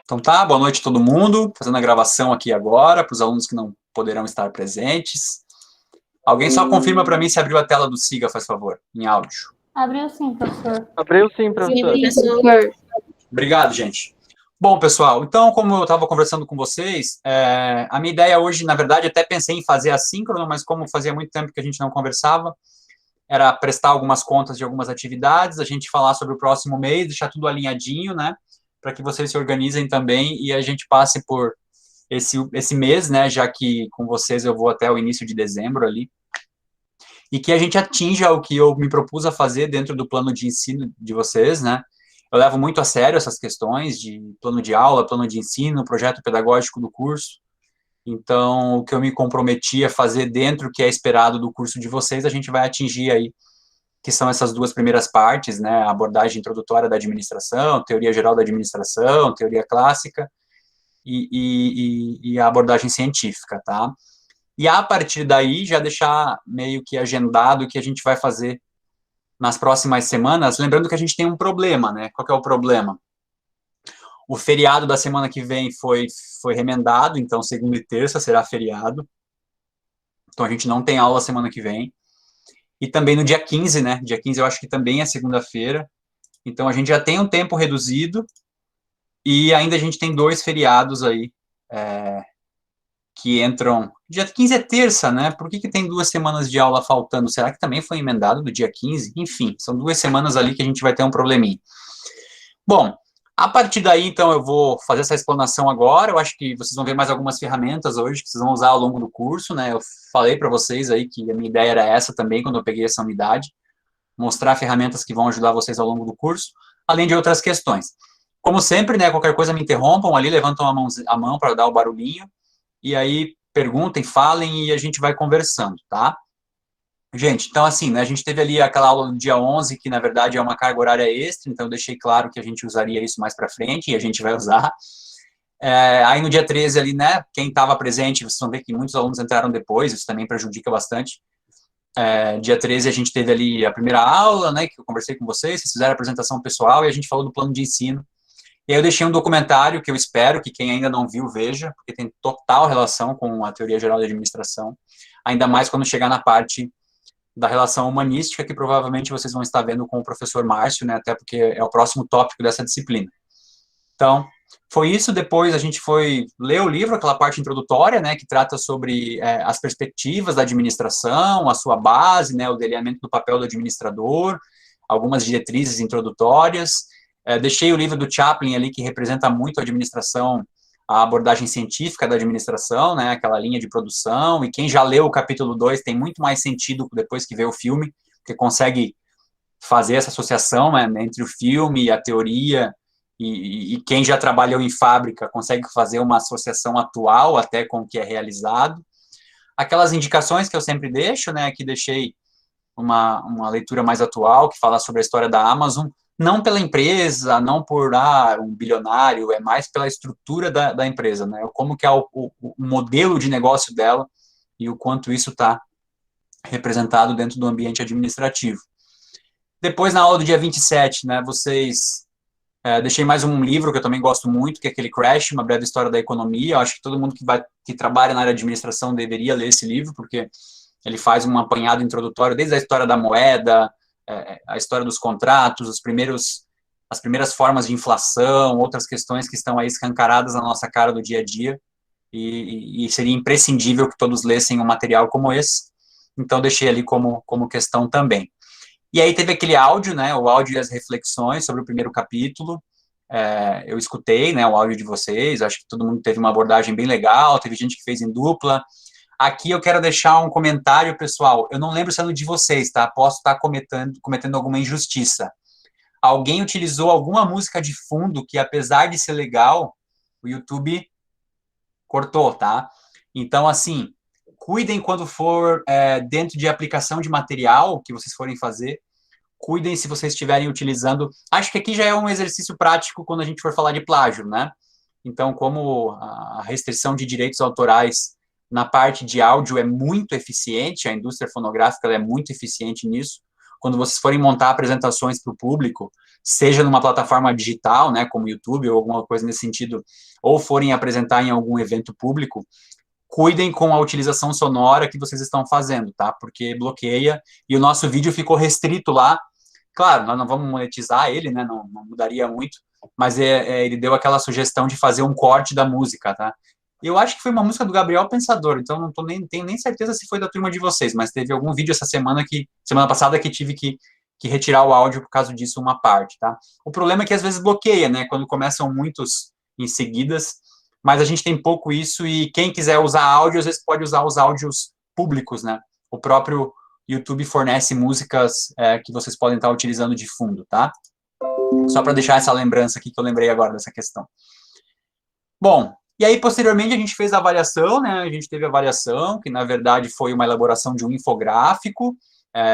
Então tá, boa noite a todo mundo, fazendo a gravação aqui agora, para os alunos que não poderão estar presentes. Alguém só confirma para mim se abriu a tela do SIGA, faz favor, em áudio. Abriu sim, professor. Abriu sim, professor. Sim, professor. Obrigado, gente. Bom, pessoal, então, como eu estava conversando com vocês, a minha ideia hoje, na verdade, até pensei em fazer assíncrono, mas como fazia muito tempo que a gente não conversava, era prestar algumas contas de algumas atividades, a gente falar sobre o próximo mês, deixar tudo alinhadinho, né, para que vocês se organizem também e a gente passe por esse mês, né, já que com vocês eu vou até o início de dezembro ali, e que a gente atinja o que eu me propus a fazer dentro do plano de ensino de vocês, né. Eu levo muito a sério essas questões de plano de aula, plano de ensino, projeto pedagógico do curso. Então, o que eu me comprometi a fazer dentro do que é esperado do curso de vocês, a gente vai atingir aí, que são essas duas primeiras partes, né, a abordagem introdutória da administração, teoria geral da administração, teoria clássica e a abordagem científica, tá? E a partir daí, já deixar meio que agendado o que a gente vai fazer nas próximas semanas, lembrando que a gente tem um problema, né? Qual que é o problema? O feriado da semana que vem foi remendado, então segunda e terça será feriado. Então a gente não tem aula semana que vem. E também no dia 15, né? Dia 15 eu acho que também é segunda-feira. Então a gente já tem um tempo reduzido e ainda a gente tem 2 feriados aí que entram... Dia 15 é terça, né? Por que tem 2 semanas de aula faltando? Será que também foi emendado do dia 15? Enfim, são 2 semanas ali que a gente vai ter um probleminha. Bom, a partir daí, então, eu vou fazer essa explanação agora. Eu acho que vocês vão ver mais algumas ferramentas hoje que vocês vão usar ao longo do curso, né? Eu falei para vocês aí que a minha ideia era essa também, quando eu peguei essa unidade, mostrar ferramentas que vão ajudar vocês ao longo do curso, além de outras questões. Como sempre, né, qualquer coisa me interrompam ali, levantam a mão para dar o barulhinho, e aí perguntem, falem e a gente vai conversando, tá? Gente, então assim, né, a gente teve ali aquela aula no dia 11, que na verdade é uma carga horária extra, então eu deixei claro que a gente usaria isso mais para frente, e a gente vai usar. Aí no dia 13 ali, né, quem estava presente, vocês vão ver que muitos alunos entraram depois, isso também prejudica bastante. Dia 13 a gente teve ali a primeira aula, né, que eu conversei com vocês fizeram a apresentação pessoal, e a gente falou do plano de ensino. E aí eu deixei um documentário que eu espero que quem ainda não viu veja, porque tem total relação com a teoria geral da administração, ainda mais quando chegar na parte da relação humanística, que provavelmente vocês vão estar vendo com o professor Márcio, né, até porque é o próximo tópico dessa disciplina. Então, foi isso. Depois a gente foi ler o livro, aquela parte introdutória, né, que trata sobre as perspectivas da administração, a sua base, né, o delineamento do papel do administrador, algumas diretrizes introdutórias. Deixei o livro do Chaplin ali, que representa muito a administração, a abordagem científica da administração, né, aquela linha de produção, e quem já leu o capítulo 2 tem muito mais sentido depois que vê o filme, porque consegue fazer essa associação, né, entre o filme e a teoria, e quem já trabalhou em fábrica consegue fazer uma associação atual até com o que é realizado. Aquelas indicações que eu sempre deixo, né, aqui deixei uma leitura mais atual, que fala sobre a história da Amazon, não pela empresa, não por um bilionário, é mais pela estrutura da empresa, né? Como que é o modelo de negócio dela e o quanto isso está representado dentro do ambiente administrativo. Depois, na aula do dia 27, né, deixei mais um livro que eu também gosto muito, que é aquele Crash, Uma Breve História da Economia. Eu acho que todo mundo que trabalha na área de administração deveria ler esse livro, porque ele faz um apanhado introdutório desde a história da moeda, a história dos contratos, as primeiras formas de inflação, outras questões que estão aí escancaradas na nossa cara do dia a dia, e seria imprescindível que todos lessem um material como esse, então deixei ali como questão também. E aí teve aquele áudio, né, o áudio e as reflexões sobre o primeiro capítulo, eu escutei, né, o áudio de vocês, acho que todo mundo teve uma abordagem bem legal, teve gente que fez em dupla. Aqui eu quero deixar um comentário, pessoal. Eu não lembro se é no de vocês, tá? Posso estar cometendo alguma injustiça. Alguém utilizou alguma música de fundo que, apesar de ser legal, o YouTube cortou, tá? Então, assim, cuidem quando for dentro de aplicação de material que vocês forem fazer. Cuidem se vocês estiverem utilizando... Acho que aqui já é um exercício prático quando a gente for falar de plágio, né? Então, como a restrição de direitos autorais na parte de áudio é muito eficiente, a indústria fonográfica é muito eficiente nisso, quando vocês forem montar apresentações para o público, seja numa plataforma digital, né, como YouTube ou alguma coisa nesse sentido, ou forem apresentar em algum evento público, cuidem com a utilização sonora que vocês estão fazendo, tá? Porque bloqueia, e o nosso vídeo ficou restrito lá. Claro, nós não vamos monetizar ele, né? Não mudaria muito, mas ele deu aquela sugestão de fazer um corte da música, tá? Eu acho que foi uma música do Gabriel Pensador, então não tenho nem certeza se foi da turma de vocês, mas teve algum vídeo essa semana passada, que tive que retirar o áudio por causa disso, uma parte, tá? O problema é que às vezes bloqueia, né? Quando começam muitos em seguidas, mas a gente tem pouco isso, e quem quiser usar áudio, às vezes pode usar os áudios públicos, né? O próprio YouTube fornece músicas que vocês podem estar utilizando de fundo, tá? Só para deixar essa lembrança aqui que eu lembrei agora dessa questão. Bom, e aí posteriormente a gente fez a avaliação, né? A gente teve a avaliação, que na verdade foi uma elaboração de um infográfico.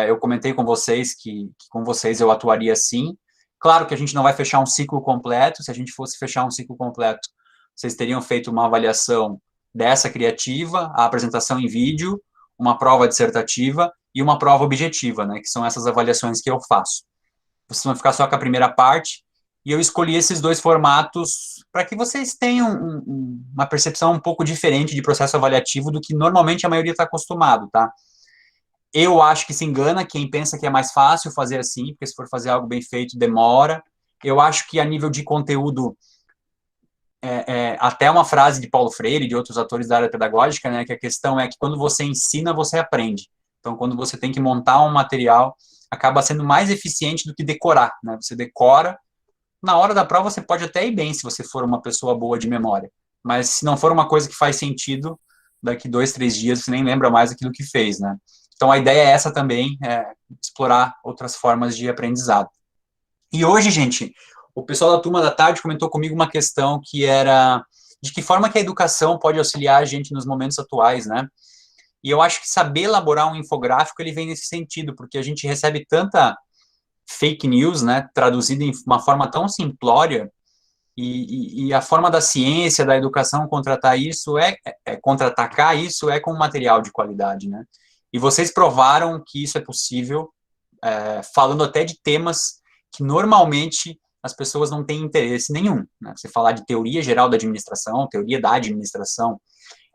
Eu comentei com vocês que com vocês eu atuaria assim. Claro que a gente não vai fechar um ciclo completo. Se a gente fosse fechar um ciclo completo, vocês teriam feito uma avaliação dessa criativa, a apresentação em vídeo, uma prova dissertativa e uma prova objetiva, né, que são essas avaliações que eu faço. Vocês vão ficar só com a primeira parte, e eu escolhi esses dois formatos para que vocês tenham uma percepção um pouco diferente de processo avaliativo do que normalmente a maioria está acostumado, tá? Eu acho que se engana quem pensa que é mais fácil fazer assim, porque se for fazer algo bem feito, demora. Eu acho que a nível de conteúdo, até uma frase de Paulo Freire e de outros atores da área pedagógica, né, que a questão é que quando você ensina, você aprende. Então, quando você tem que montar um material, acaba sendo mais eficiente do que decorar, né? Você decora, na hora da prova você pode até ir bem se você for uma pessoa boa de memória, mas se não for uma coisa que faz sentido, daqui 2, 3 dias você nem lembra mais aquilo que fez, né? Então, a ideia é essa também, explorar outras formas de aprendizado. E hoje, gente, o pessoal da turma da tarde comentou comigo uma questão que era de que forma que a educação pode auxiliar a gente nos momentos atuais, né? E eu acho que saber elaborar um infográfico, ele vem nesse sentido, porque a gente recebe tanta fake news, né, traduzida em uma forma tão simplória, e a forma da ciência, da educação contra-atacar isso com material de qualidade, né? E vocês provaram que isso é possível, falando até de temas que normalmente as pessoas não têm interesse nenhum, né? Você falar de teoria geral da administração, teoria da administração,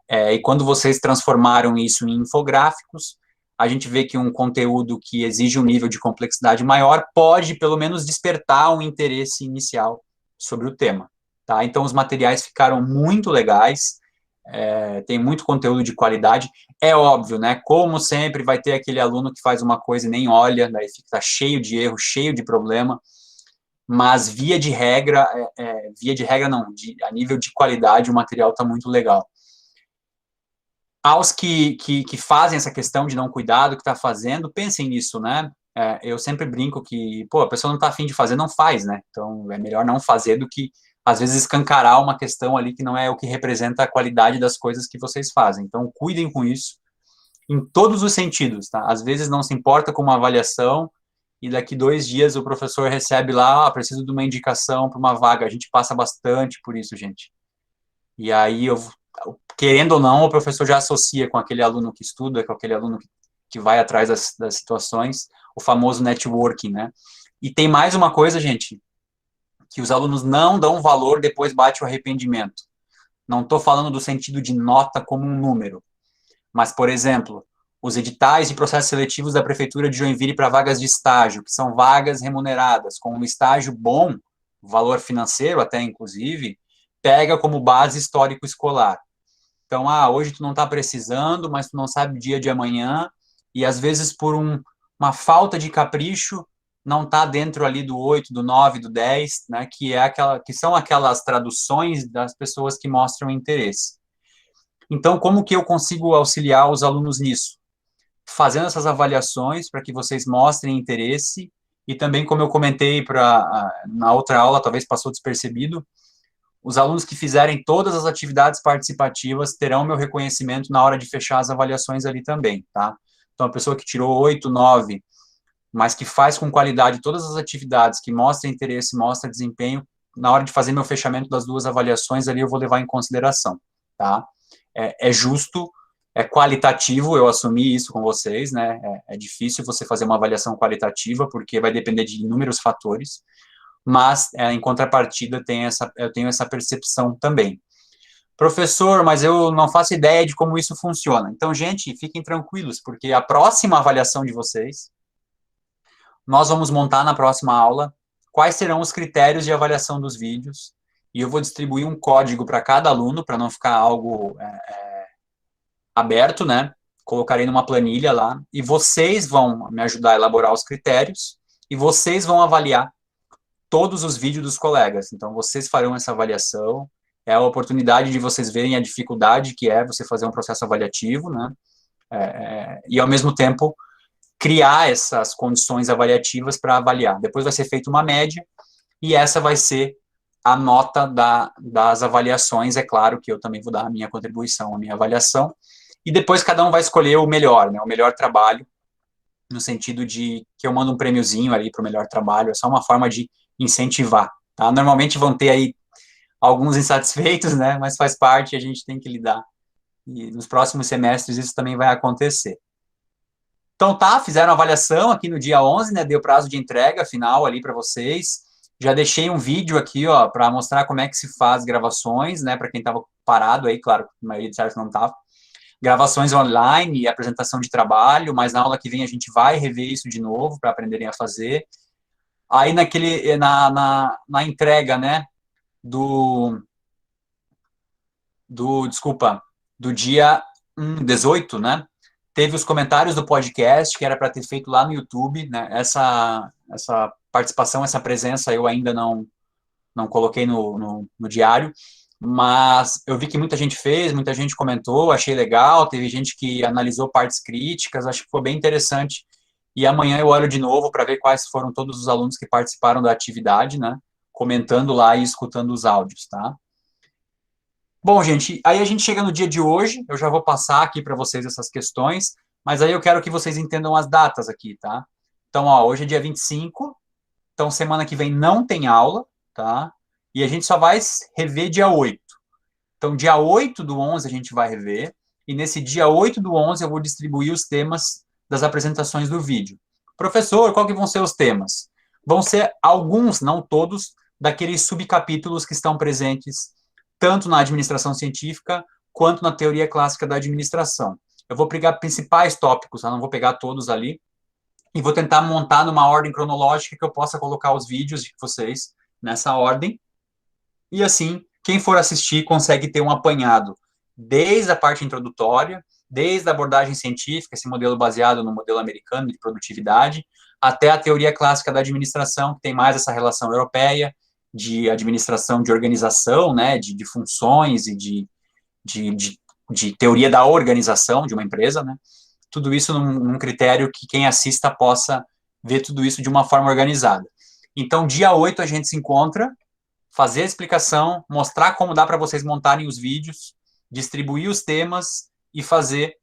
e quando vocês transformaram isso em infográficos, a gente vê que um conteúdo que exige um nível de complexidade maior pode, pelo menos, despertar um interesse inicial sobre o tema, tá? Então, os materiais ficaram muito legais, tem muito conteúdo de qualidade. É óbvio, né? Como sempre, vai ter aquele aluno que faz uma coisa e nem olha, daí fica cheio de erro, cheio de problema, mas via de regra não, a nível de qualidade, o material está muito legal. Aos que fazem essa questão de não cuidar do que está fazendo, pensem nisso, né? Eu sempre brinco que, pô, a pessoa não está afim de fazer, não faz, né? Então, é melhor não fazer do que, às vezes, escancarar uma questão ali que não é o que representa a qualidade das coisas que vocês fazem. Então, cuidem com isso, em todos os sentidos, tá? Às vezes não se importa com uma avaliação, e daqui 2 dias o professor recebe lá, preciso de uma indicação para uma vaga. A gente passa bastante por isso, gente. E aí, querendo ou não, o professor já associa com aquele aluno que estuda, com aquele aluno que vai atrás das situações, o famoso networking, né? E tem mais uma coisa, gente, que os alunos não dão valor, depois bate o arrependimento. Não estou falando do sentido de nota como um número, mas, por exemplo, os editais de processos seletivos da Prefeitura de Joinville para vagas de estágio, que são vagas remuneradas, com um estágio bom, valor financeiro até, inclusive, pega como base histórico escolar. Então, hoje tu não está precisando, mas tu não sabe o dia de amanhã, e às vezes por uma falta de capricho, não está dentro ali do 8, do 9, do 10, né, que são aquelas traduções das pessoas que mostram interesse. Então, como que eu consigo auxiliar os alunos nisso? Fazendo essas avaliações para que vocês mostrem interesse, e também, como eu comentei na outra aula, talvez passou despercebido, os alunos que fizerem todas as atividades participativas terão meu reconhecimento na hora de fechar as avaliações ali também, tá? Então, a pessoa que tirou 8, 9, mas que faz com qualidade todas as atividades, que mostra interesse, mostra desempenho, na hora de fazer meu fechamento das 2 avaliações ali, eu vou levar em consideração, tá? É justo, qualitativo, eu assumi isso com vocês, né? É difícil você fazer uma avaliação qualitativa, porque vai depender de inúmeros fatores, mas em contrapartida eu tenho essa percepção também. Professor, mas eu não faço ideia de como isso funciona. Então, gente, fiquem tranquilos, porque a próxima avaliação de vocês, nós vamos montar na próxima aula quais serão os critérios de avaliação dos vídeos, e eu vou distribuir um código para cada aluno, para não ficar algo aberto, né? Colocarei numa planilha lá, e vocês vão me ajudar a elaborar os critérios, e vocês vão avaliar todos os vídeos dos colegas. Então, vocês farão essa avaliação, é a oportunidade de vocês verem a dificuldade que é você fazer um processo avaliativo, né? E, ao mesmo tempo, criar essas condições avaliativas para avaliar. Depois vai ser feita uma média, e essa vai ser a nota das avaliações. É claro que eu também vou dar a minha contribuição, a minha avaliação, e depois cada um vai escolher o melhor, né? O melhor trabalho, no sentido de que eu mando um prêmiozinho ali para o melhor trabalho, é só uma forma de incentivar, tá? Normalmente vão ter aí alguns insatisfeitos, né? Mas faz parte, a gente tem que lidar. E nos próximos semestres isso também vai acontecer. Então tá, fizeram a avaliação aqui no dia 11, né? Deu prazo de entrega final ali para vocês. Já deixei um vídeo aqui, ó, para mostrar como é que se faz gravações, né? Para quem estava parado aí, claro, a maioria de certo não estava. Gravações online e apresentação de trabalho, mas na aula que vem a gente vai rever isso de novo para aprenderem a fazer. Aí na entrega, né, desculpa, do dia 18, né, teve os comentários do podcast, que era para ter feito lá no YouTube, né, essa participação, essa presença eu ainda não coloquei no diário, mas eu vi que muita gente fez, muita gente comentou, achei legal, teve gente que analisou partes críticas, acho que foi bem interessante. E amanhã eu olho de novo para ver quais foram todos os alunos que participaram da atividade, né? Comentando lá e escutando os áudios, tá? Bom, gente, aí a gente chega no dia de hoje, eu já vou passar aqui para vocês essas questões, mas aí eu quero que vocês entendam as datas aqui, tá? Então, ó, hoje é dia 25, então semana que vem não tem aula, tá? E a gente só vai rever dia 8. Então, dia 8/11 a gente vai rever, e nesse dia 8/11 eu vou distribuir os temas das apresentações do vídeo. Professor, qual que vão ser os temas? Vão ser alguns, não todos, daqueles subcapítulos que estão presentes tanto na administração científica quanto na teoria clássica da administração. Eu vou pegar principais tópicos, tá? Não vou pegar todos ali, e vou tentar montar numa ordem cronológica que eu possa colocar os vídeos de vocês nessa ordem, e assim, quem for assistir consegue ter um apanhado desde a parte introdutória, desde a abordagem científica, esse modelo baseado no modelo americano de produtividade, até a teoria clássica da administração, que tem mais essa relação europeia, de administração de organização, né, de funções e de teoria da organização de uma empresa, né, tudo isso num critério que quem assista possa ver tudo isso de uma forma organizada. Então, dia 8 a gente se encontra, fazer a explicação, mostrar como dá para vocês montarem os vídeos, distribuir os temas e fazer,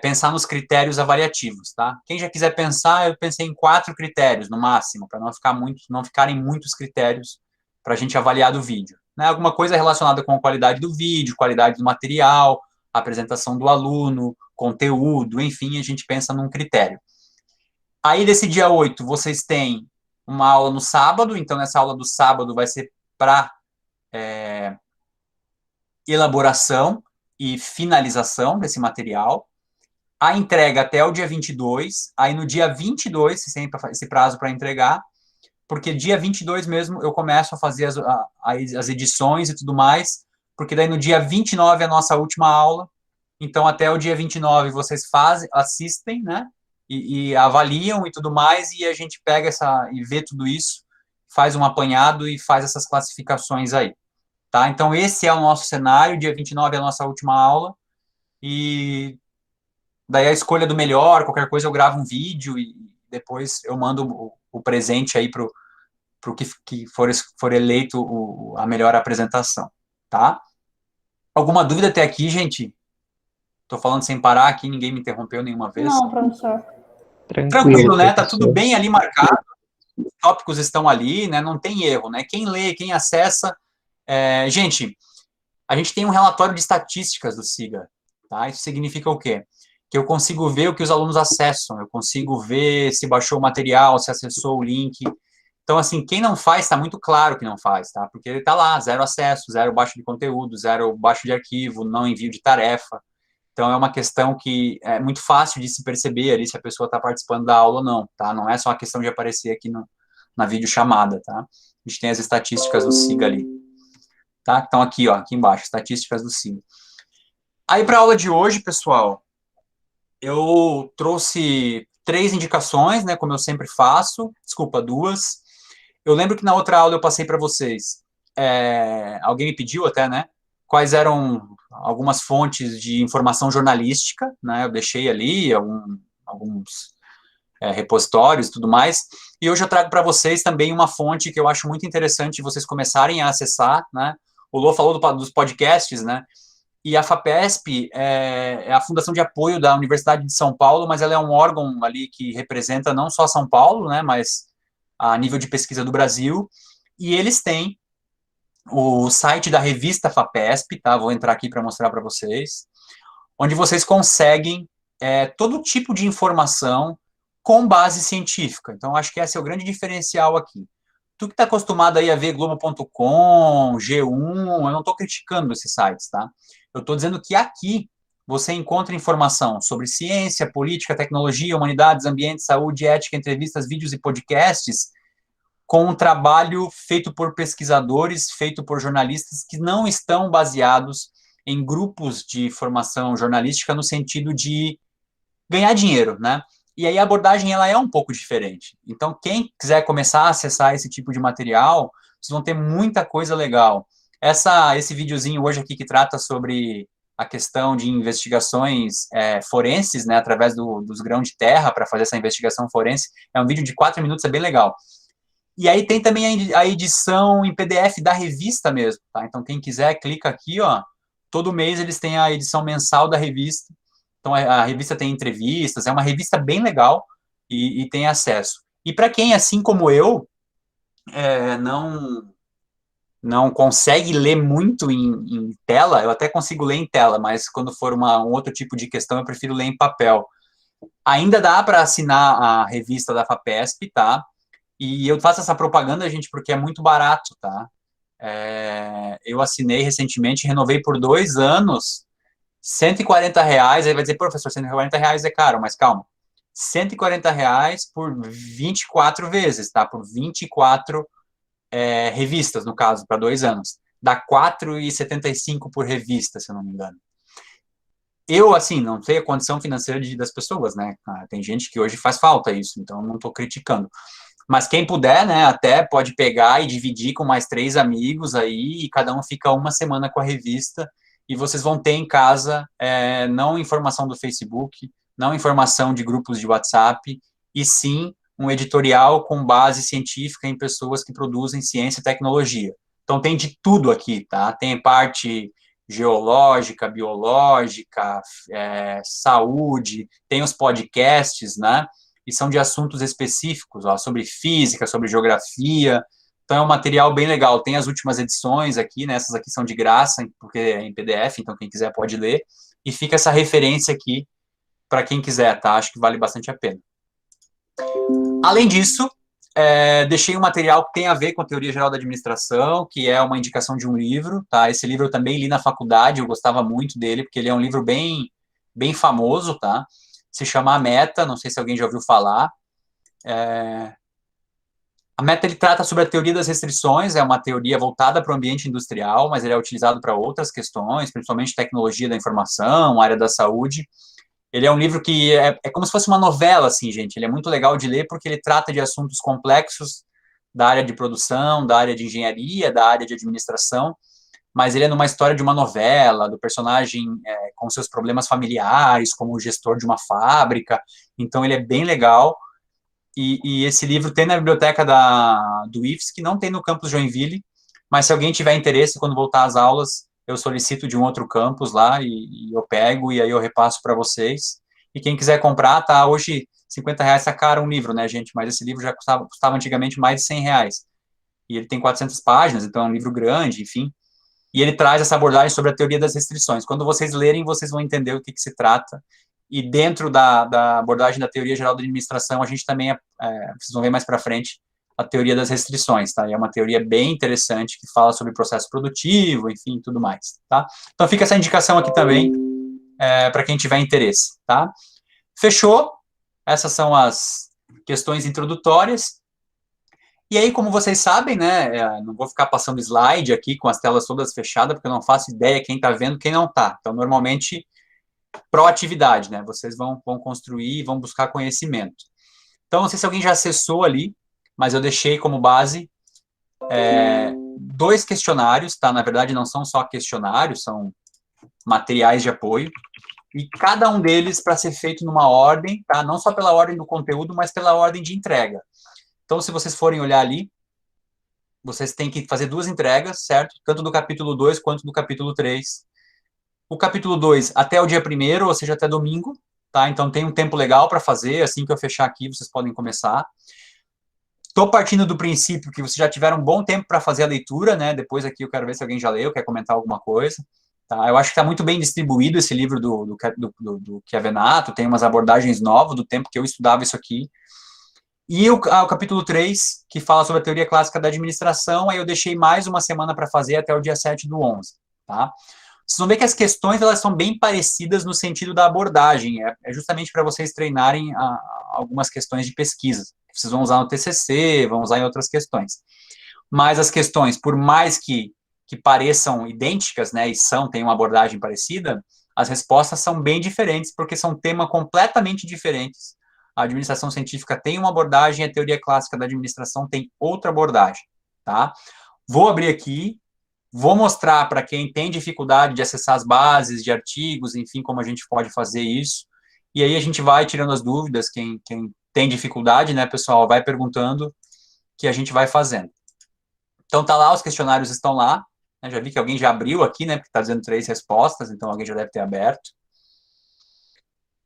pensar nos critérios avaliativos, tá? Quem já quiser pensar, eu pensei em 4 critérios no máximo, para não ficarem muitos critérios para a gente avaliar do vídeo. Né? Alguma coisa relacionada com a qualidade do vídeo, qualidade do material, apresentação do aluno, conteúdo, enfim, a gente pensa num critério. Aí, desse dia 8, vocês têm uma aula no sábado, então nessa aula do sábado vai ser para elaboração e finalização desse material. A entrega até o dia 22, aí no dia 22, se tem esse prazo para entregar, porque dia 22 mesmo eu começo a fazer as edições e tudo mais, porque daí no dia 29 é a nossa última aula, então até o dia 29 vocês assistem, né, e avaliam e tudo mais, e a gente pega e vê tudo isso, faz um apanhado e faz essas classificações aí, tá? Então esse é o nosso cenário, dia 29 é a nossa última aula, e daí a escolha do melhor, qualquer coisa eu gravo um vídeo e depois eu mando o presente aí pro que for eleito a melhor apresentação, tá? Alguma dúvida até aqui, gente? Tô falando sem parar aqui, ninguém me interrompeu nenhuma vez. Não, professor. Tranquilo, né? Tá tudo bem ali marcado, os tópicos estão ali, né? Não tem erro, né? Quem lê, quem acessa... gente, a gente tem um relatório de estatísticas do SIGA, tá? Isso significa o quê? Que eu consigo ver o que os alunos acessam, eu consigo ver se baixou o material, se acessou o link. Então, assim, quem não faz, está muito claro que não faz, tá? Porque ele está lá, zero acesso, zero baixo de conteúdo, zero baixo de arquivo, não envio de tarefa. Então, é uma questão que é muito fácil de se perceber ali se a pessoa está participando da aula ou não, tá? Não é só uma questão de aparecer aqui na videochamada, tá? A gente tem as estatísticas do SIGA ali, tá? Então, aqui, ó, aqui embaixo, estatísticas do SIGA. Aí, para a aula de hoje, pessoal, eu trouxe 3 indicações, né, como eu sempre faço, desculpa, 2. Eu lembro que na outra aula eu passei para vocês, alguém me pediu até, né, quais eram algumas fontes de informação jornalística, né, eu deixei ali alguns repositórios e tudo mais, e hoje eu trago para vocês também uma fonte que eu acho muito interessante vocês começarem a acessar, né, o Lô falou dos podcasts, né, e a FAPESP é a Fundação de Apoio da Universidade de São Paulo, mas ela é um órgão ali que representa não só São Paulo, né, mas a nível de pesquisa do Brasil, e eles têm o site da revista FAPESP, tá? Vou entrar aqui para mostrar para vocês, onde vocês conseguem todo tipo de informação com base científica. Então, acho que esse é o grande diferencial aqui. Tu que está acostumado aí a ver Globo.com, G1, eu não estou criticando esses sites, tá? Eu estou dizendo que aqui você encontra informação sobre ciência, política, tecnologia, humanidades, ambiente, saúde, ética, entrevistas, vídeos e podcasts com um trabalho feito por pesquisadores, feito por jornalistas que não estão baseados em grupos de formação jornalística no sentido de ganhar dinheiro, né? E aí a abordagem ela é um pouco diferente. Então, quem quiser começar a acessar esse tipo de material, vocês vão ter muita coisa legal. Esse videozinho hoje aqui que trata sobre a questão de investigações forenses, né, através dos grãos de terra para fazer essa investigação forense, é um vídeo de 4 minutos, é bem legal. E aí tem também a edição em PDF da revista mesmo, tá? Então, quem quiser, clica aqui, ó. Todo mês eles têm a edição mensal da revista. Então, a revista tem entrevistas, é uma revista bem legal e tem acesso. E para quem, assim como eu, não consegue ler muito em tela, eu até consigo ler em tela, mas quando for um outro tipo de questão, eu prefiro ler em papel. Ainda dá para assinar a revista da FAPESP, tá? E eu faço essa propaganda, gente, porque é muito barato, tá? Eu assinei recentemente, renovei por 2 anos, R$ 140, aí vai dizer, professor, R$ 140 é caro, mas calma. R$ 140 por 24 vezes, tá? Por 24 revistas, no caso, para 2 anos. Dá R$ 4,75 por revista, se eu não me engano. Eu, assim, não sei a condição financeira das pessoas, né? Tem gente que hoje faz falta isso, então não estou criticando. Mas quem puder, né, até pode pegar e dividir com mais 3 amigos aí, e cada um fica uma semana com a revista, e vocês vão ter em casa não informação do Facebook, não informação de grupos de WhatsApp, e sim um editorial com base científica em pessoas que produzem ciência e tecnologia. Então tem de tudo aqui, tá? Tem parte geológica, biológica, saúde, tem os podcasts, né? E são de assuntos específicos, ó, sobre física, sobre geografia. Então é um material bem legal. Tem as últimas edições aqui, né? Essas aqui são de graça, porque é em PDF, então quem quiser pode ler. E fica essa referência aqui para quem quiser, tá? Acho que vale bastante a pena. Além disso, deixei um material que tem a ver com a teoria geral da administração, que é uma indicação de um livro, tá? Esse livro eu também li na faculdade, eu gostava muito dele, porque ele é um livro bem, bem famoso, tá? Se chama A Meta, não sei se alguém já ouviu falar. A Meta ele trata sobre a teoria das restrições, é uma teoria voltada para o ambiente industrial, mas ele é utilizado para outras questões, principalmente tecnologia da informação, área da saúde. Ele é um livro que é como se fosse uma novela, assim, gente. Ele é muito legal de ler porque ele trata de assuntos complexos da área de produção, da área de engenharia, da área de administração, mas ele é numa história de uma novela, do personagem com seus problemas familiares, como o gestor de uma fábrica. Então, ele é bem legal. E esse livro tem na biblioteca do IFES, que não tem no campus Joinville, mas se alguém tiver interesse, quando voltar às aulas, eu solicito de um outro campus lá e eu pego e aí eu repasso para vocês. E quem quiser comprar, tá? Hoje, R$ 50 tá caro um livro, né, gente? Mas esse livro já custava antigamente mais de R$ 100. E ele tem 400 páginas, então é um livro grande, enfim. E ele traz essa abordagem sobre a teoria das restrições. Quando vocês lerem, vocês vão entender o que se trata. E dentro da abordagem da teoria geral da administração, a gente também, vocês vão ver mais para frente, a teoria das restrições, tá? E é uma teoria bem interessante que fala sobre processo produtivo, enfim, tudo mais, tá? Então fica essa indicação aqui também, para quem tiver interesse, tá? Fechou? Essas são as questões introdutórias. E aí, como vocês sabem, né, não vou ficar passando slide aqui com as telas todas fechadas, porque eu não faço ideia quem está vendo, quem não está. Então, normalmente, proatividade, né, vocês vão construir e vão buscar conhecimento. Então, não sei se alguém já acessou ali, mas eu deixei como base 2 questionários, tá? Na verdade, não são só questionários, são materiais de apoio. E cada um deles para ser feito numa ordem, tá? Não só pela ordem do conteúdo, mas pela ordem de entrega. Então, se vocês forem olhar ali, vocês têm que fazer 2 entregas, certo? Tanto do capítulo 2 quanto do capítulo 3. O capítulo 2 até o dia 1º, ou seja, até domingo, tá? Então tem um tempo legal para fazer, assim que eu fechar aqui, vocês podem começar. Estou partindo do princípio que vocês já tiveram um bom tempo para fazer a leitura, né? Depois aqui eu quero ver se alguém já leu, quer comentar alguma coisa. Tá? Eu acho que está muito bem distribuído esse livro do Chiavenato, tem umas abordagens novas do tempo que eu estudava isso aqui. E o capítulo 3, que fala sobre a teoria clássica da administração, aí eu deixei mais uma semana para fazer até o dia 7/11, tá? Vocês vão ver que as questões, elas são bem parecidas no sentido da abordagem, é justamente para vocês treinarem algumas questões de pesquisa, que vocês vão usar no TCC, vão usar em outras questões. Mas as questões, por mais que pareçam idênticas, né, e têm uma abordagem parecida, as respostas são bem diferentes, porque são temas completamente diferentes. A administração científica tem uma abordagem, a teoria clássica da administração tem outra abordagem, tá? Vou abrir aqui, vou mostrar para quem tem dificuldade de acessar as bases de artigos, enfim, como a gente pode fazer isso, e aí a gente vai tirando as dúvidas, quem tem dificuldade, né, pessoal, vai perguntando, que a gente vai fazendo. Então, tá lá, os questionários estão lá, né, já vi que alguém já abriu aqui, né, porque está dizendo 3 respostas, então alguém já deve ter aberto.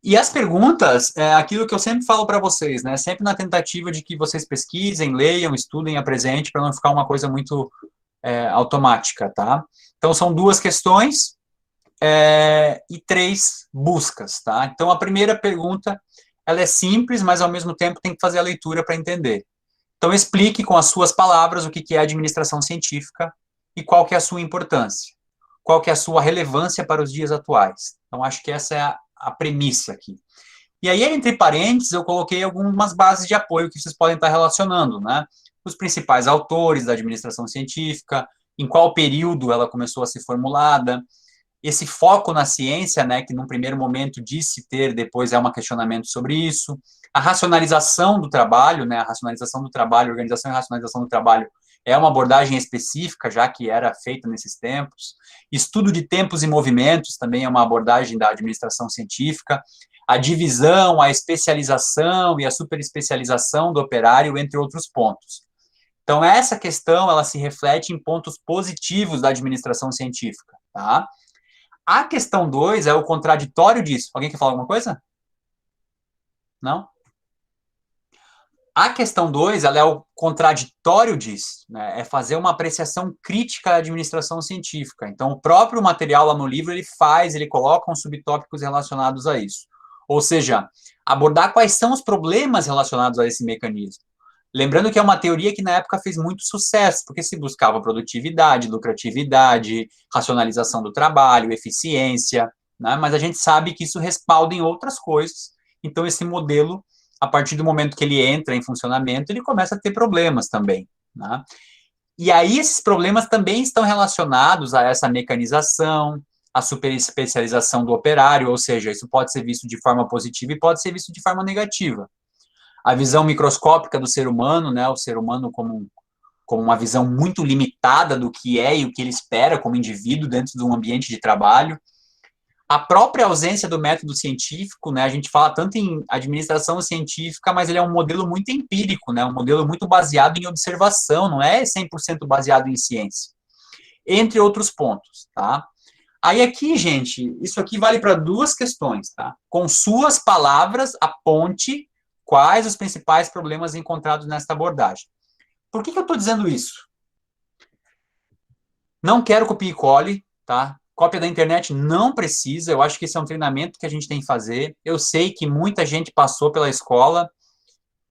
E as perguntas, é aquilo que eu sempre falo para vocês, né? Sempre na tentativa de que vocês pesquisem, leiam, estudem, apresentem, para não ficar uma coisa muito automática, tá? Então, são 2 questões e 3 buscas, tá? Então, a primeira pergunta, ela é simples, mas ao mesmo tempo tem que fazer a leitura para entender. Então, explique com as suas palavras o que é administração científica e qual que é a sua importância, qual que é a sua relevância para os dias atuais. Então, acho que essa é a premissa aqui. E aí, entre parênteses, eu coloquei algumas bases de apoio que vocês podem estar relacionando, né? Os principais autores da administração científica, em qual período ela começou a ser formulada, esse foco na ciência, né, que num primeiro momento disse ter, depois é um questionamento sobre isso, a racionalização do trabalho, né, a racionalização do trabalho, organização e racionalização do trabalho é uma abordagem específica, já que era feita nesses tempos. Estudo de tempos e movimentos também é uma abordagem da administração científica. A divisão, a especialização e a superespecialização do operário, entre outros pontos. Então, essa questão, ela se reflete em pontos positivos da administração científica, tá? A questão 2 é o contraditório disso. Alguém quer falar alguma coisa? Não? A questão 2, ela é o contraditório disso, né? É fazer uma apreciação crítica à administração científica. Então, o próprio material lá no livro, ele coloca uns subtópicos relacionados a isso. Ou seja, abordar quais são os problemas relacionados a esse mecanismo. Lembrando que é uma teoria que na época fez muito sucesso, porque se buscava produtividade, lucratividade, racionalização do trabalho, eficiência, né? Mas a gente sabe que isso respalda em outras coisas. Então, esse modelo, a partir do momento que ele entra em funcionamento, ele começa a ter problemas também, né? E aí esses problemas também estão relacionados a essa mecanização, a superespecialização do operário, ou seja, isso pode ser visto de forma positiva e pode ser visto de forma negativa. A visão microscópica do ser humano, né, o ser humano como uma visão muito limitada do que é e o que ele espera como indivíduo dentro de um ambiente de trabalho. A própria ausência do método científico, né, a gente fala tanto em administração científica, mas ele é um modelo muito empírico, né, um modelo muito baseado em observação, não é 100% baseado em ciência. Entre outros pontos, tá? Aí aqui, gente, isso aqui vale para 2 questões, tá? Com suas palavras, aponte quais os principais problemas encontrados nesta abordagem. Por que eu estou dizendo isso? Não quero copia e cole, tá? Cópia da internet não precisa, eu acho que esse é um treinamento que a gente tem que fazer. Eu sei que muita gente passou pela escola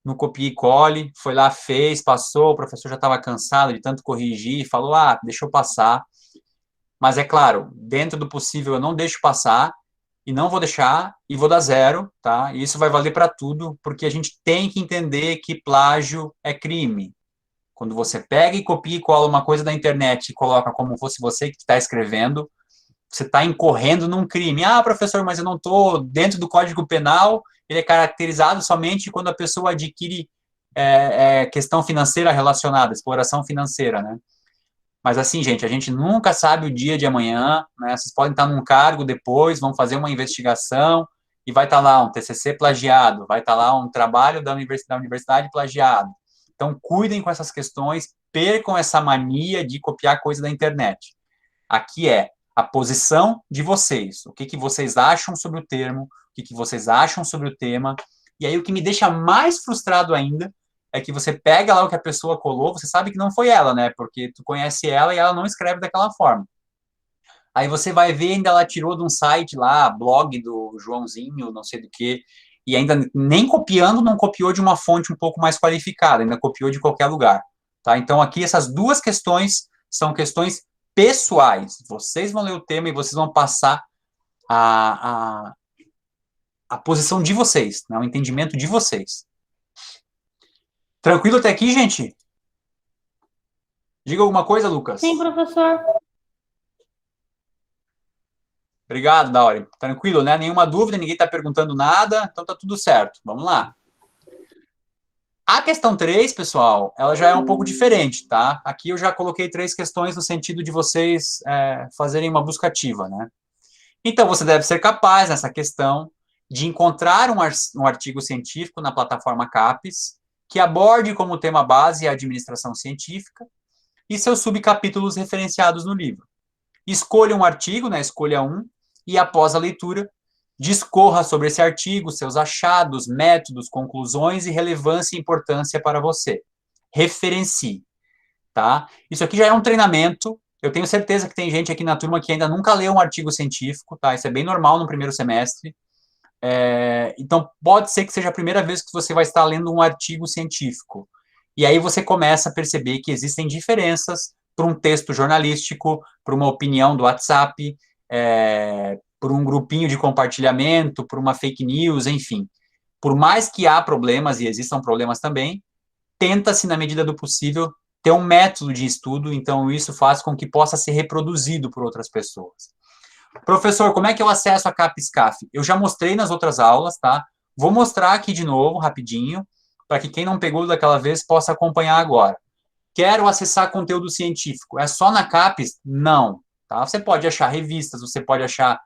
no copia e cole, foi lá, fez, passou, o professor já estava cansado de tanto corrigir, falou, deixa eu passar. Mas é claro, dentro do possível eu não deixo passar, e não vou deixar, e vou dar zero, tá? E isso vai valer para tudo, porque a gente tem que entender que plágio é crime. Quando você pega e copia e cola uma coisa da internet e coloca como fosse você que está escrevendo, você está incorrendo num crime. Professor, mas eu não estou dentro do Código Penal, ele é caracterizado somente quando a pessoa adquire questão financeira relacionada, exploração financeira, né? Mas assim, gente, a gente nunca sabe o dia de amanhã, né? Vocês podem estar num cargo depois, vão fazer uma investigação e vai estar lá um TCC plagiado, vai estar lá um trabalho da universidade plagiado. Então, cuidem com essas questões, percam essa mania de copiar coisa da internet. Aqui é a posição de vocês, o que vocês acham sobre o termo, o que vocês acham sobre o tema, e aí o que me deixa mais frustrado ainda é que você pega lá o que a pessoa colou, você sabe que não foi ela, né, porque tu conhece ela e ela não escreve daquela forma. Aí você vai ver, ainda ela tirou de um site lá, blog do Joãozinho, não sei do que, e ainda nem copiando, não copiou de uma fonte um pouco mais qualificada, ainda copiou de qualquer lugar, tá? Então aqui essas duas questões são questões pessoais. Vocês vão ler o tema e vocês vão passar a, a, a posição de vocês, né, o entendimento de vocês. Tranquilo até aqui, gente? Diga alguma coisa, Lucas. Sim, professor. Obrigado, Dauri. Tranquilo, né? Nenhuma dúvida, ninguém está perguntando nada, então tá tudo certo. Vamos lá. A questão 3, pessoal, ela já é um pouco diferente, tá? Aqui eu já coloquei 3 questões no sentido de vocês fazerem uma busca ativa, né? Então, você deve ser capaz, nessa questão, de encontrar um artigo científico na plataforma CAPES que aborde como tema base a administração científica e seus subcapítulos referenciados no livro. Escolha um artigo, né? Escolha um, e após a leitura, discorra sobre esse artigo, seus achados, métodos, conclusões e relevância e importância para você. Referencie, tá? Isso aqui já é um treinamento. Eu tenho certeza que tem gente aqui na turma que ainda nunca leu um artigo científico, tá? Isso é bem normal no primeiro semestre. Então, pode ser que seja a primeira vez que você vai estar lendo um artigo científico. E aí você começa a perceber que existem diferenças para um texto jornalístico, para uma opinião do WhatsApp, por um grupinho de compartilhamento, por uma fake news, enfim. Por mais que há problemas, e existam problemas também, tenta-se, na medida do possível, ter um método de estudo, então isso faz com que possa ser reproduzido por outras pessoas. Professor, como é que eu acesso a CAPES-CAF? Eu já mostrei nas outras aulas, tá? Vou mostrar aqui de novo, rapidinho, para que quem não pegou daquela vez possa acompanhar agora. Quero acessar conteúdo científico. É só na CAPES? Não. Tá? Você pode achar revistas, você pode achar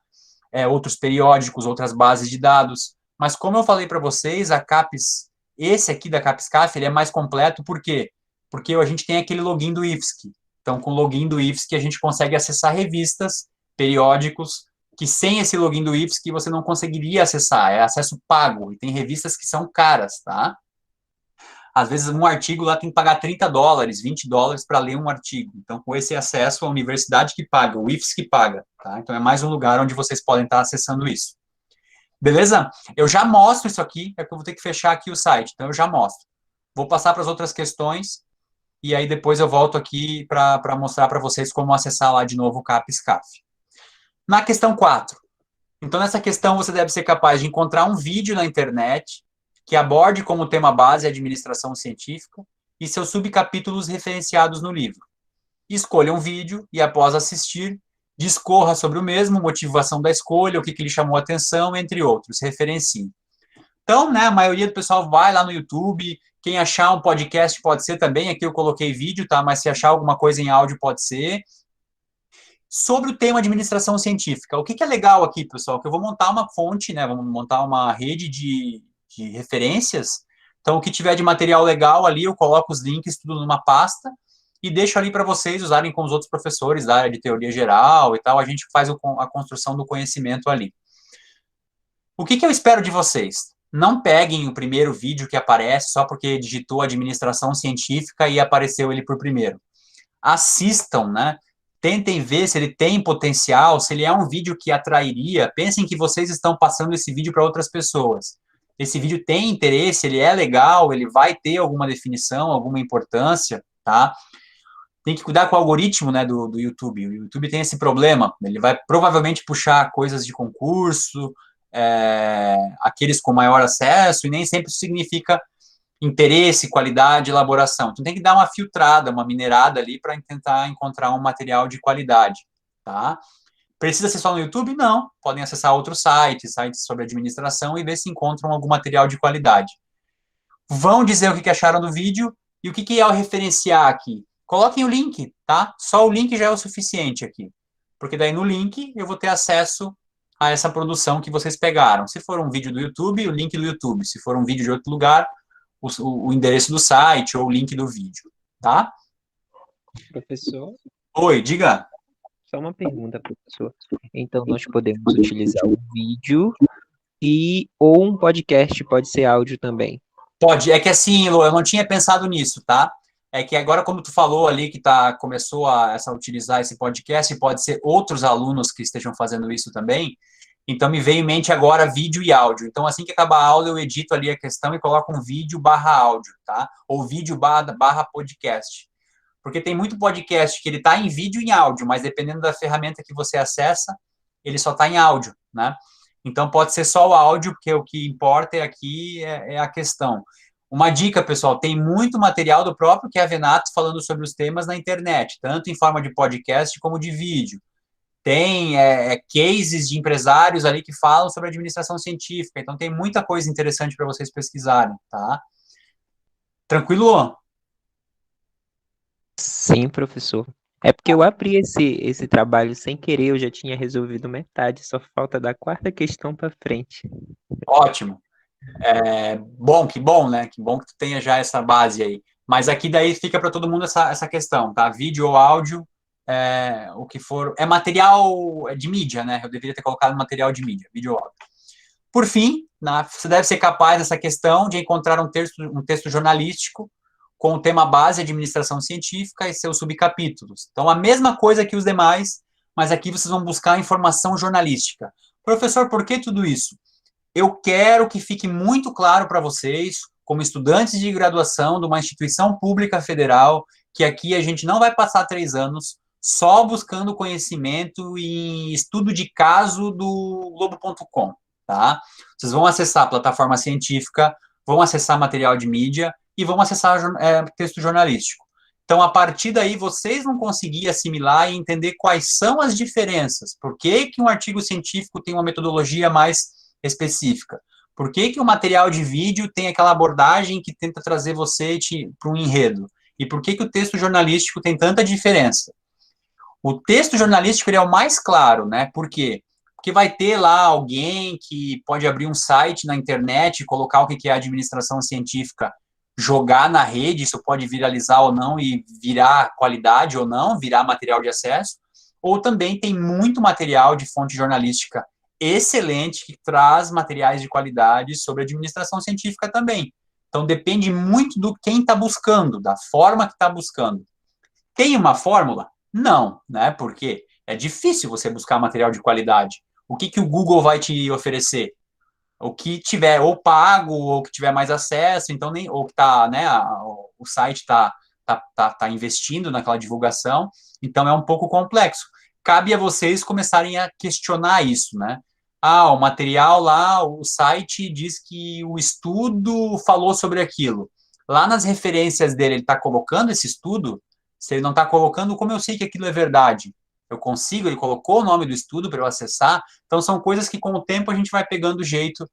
outros periódicos, outras bases de dados. Mas como eu falei para vocês, a CAPES, esse aqui da CAPES-CAF, ele é mais completo, por quê? Porque a gente tem aquele login do IFSC. Então, com o login do IFSC, a gente consegue acessar revistas, periódicos, que sem esse login do IFSC você não conseguiria acessar, é acesso pago, e tem revistas que são caras, tá? Às vezes um artigo lá tem que pagar $30, $20 para ler um artigo. Então, com esse acesso, a universidade que paga, o IFSC que paga, tá? Então, é mais um lugar onde vocês podem estar acessando isso. Beleza? Eu já mostro isso aqui, é que eu vou ter que fechar aqui o site, então eu já mostro. Vou passar para as outras questões, e aí depois eu volto aqui para mostrar para vocês como acessar lá de novo o CAPES-CAF. Na questão 4, então nessa questão você deve ser capaz de encontrar um vídeo na internet que aborde como tema base a administração científica e seus subcapítulos referenciados no livro. Escolha um vídeo e, após assistir, discorra sobre o mesmo, motivação da escolha, o que lhe chamou a atenção, entre outros, referencie. Então, né, a maioria do pessoal vai lá no YouTube, quem achar um podcast pode ser também, aqui eu coloquei vídeo, tá, mas se achar alguma coisa em áudio pode ser. Sobre o tema administração científica, o que é legal aqui, pessoal, que eu vou montar uma fonte, né, vamos montar uma rede de referências, então o que tiver de material legal ali, eu coloco os links tudo numa pasta, e deixo ali para vocês usarem com os outros professores da área de teoria geral e tal, a gente faz a construção do conhecimento ali. O que eu espero de vocês? Não peguem o primeiro vídeo que aparece só porque digitou administração científica e apareceu ele por primeiro. Assistam, né? tentem ver se ele tem potencial, se ele é um vídeo que atrairia. Pensem que vocês estão passando esse vídeo para outras pessoas. Esse vídeo tem interesse, ele é legal, ele vai ter alguma definição, alguma importância, tá? Tem que cuidar com o algoritmo, né, do YouTube. O YouTube tem esse problema, ele vai provavelmente puxar coisas de concurso, aqueles com maior acesso, e nem sempre isso significa interesse, qualidade, elaboração. Então tem que dar uma filtrada, uma minerada ali para tentar encontrar um material de qualidade, tá? Precisa ser só no YouTube? Não. Podem acessar outros sites, sites sobre administração e ver se encontram algum material de qualidade. Vão dizer o que acharam do vídeo e o que é o referenciar aqui. Coloquem o link, tá? Só o link já é o suficiente aqui. Porque daí no link eu vou ter acesso a essa produção que vocês pegaram. Se for um vídeo do YouTube, o link do YouTube. Se for um vídeo de outro lugar, o endereço do site ou o link do vídeo, tá? Professor? Oi, diga. Só uma pergunta, professor. Então, nós podemos utilizar o vídeo ou um podcast pode ser áudio também? Pode. É que assim, Lô, eu não tinha pensado nisso, tá? É que agora, como tu falou ali, que começou a utilizar esse podcast, pode ser outros alunos que estejam fazendo isso também. Então, me veio em mente agora vídeo e áudio. Então, assim que acabar a aula, eu edito ali a questão e coloco um vídeo barra áudio, tá? Ou vídeo barra podcast. Porque tem muito podcast que ele está em vídeo e em áudio, mas dependendo da ferramenta que você acessa, ele só está em áudio, né? Então, pode ser só o áudio, porque o que importa aqui é a questão. Uma dica, pessoal, tem muito material do próprio Kevenato falando sobre os temas na internet, tanto em forma de podcast como de vídeo. Tem cases de empresários ali que falam sobre administração científica, então tem muita coisa interessante para vocês pesquisarem, tá? Tranquilo? Sim, professor. É porque eu abri esse trabalho sem querer, eu já tinha resolvido metade, só falta da quarta questão para frente. Ótimo. Que bom, né? Que bom que tu tenha já essa base aí. Mas aqui daí fica para todo mundo essa questão, tá? Vídeo ou áudio, o que for. É material de mídia, né? Eu deveria ter colocado material de mídia, vídeo ou áudio. Por fim, você deve ser capaz nessa questão de encontrar um texto jornalístico com o tema base administração científica e seus subcapítulos. Então, a mesma coisa que os demais, mas aqui vocês vão buscar informação jornalística. Professor, por que tudo isso? Eu quero que fique muito claro para vocês, como estudantes de graduação de uma instituição pública federal, que aqui a gente não vai passar 3 anos só buscando conhecimento em estudo de caso do Globo.com, tá? Vocês vão acessar a plataforma científica, vão acessar material de mídia e vão acessar texto jornalístico. Então, a partir daí, vocês vão conseguir assimilar e entender quais são as diferenças. Por que um artigo científico tem uma metodologia mais específica? Por que o material de vídeo tem aquela abordagem que tenta trazer você para um enredo? E por que o texto jornalístico tem tanta diferença? O texto jornalístico ele é o mais claro, né? Por quê? Porque vai ter lá alguém que pode abrir um site na internet, colocar o que é administração científica, jogar na rede, isso pode viralizar ou não e virar qualidade ou não, virar material de acesso, ou também tem muito material de fonte jornalística excelente que traz materiais de qualidade sobre administração científica também. Então depende muito do quem está buscando, da forma que está buscando. Tem uma fórmula? Não, né? Porque é difícil você buscar material de qualidade. O que o Google vai te oferecer? O que tiver ou pago, ou que tiver mais acesso, então ou que tá, né, o site tá investindo naquela divulgação, então é um pouco complexo. Cabe a vocês começarem a questionar isso, né? O material lá, o site diz que o estudo falou sobre aquilo. Lá nas referências dele, ele está colocando esse estudo. Se ele não está colocando, como eu sei que aquilo é verdade? Eu consigo, ele colocou o nome do estudo para eu acessar. Então, são coisas que com o tempo a gente vai pegando o jeito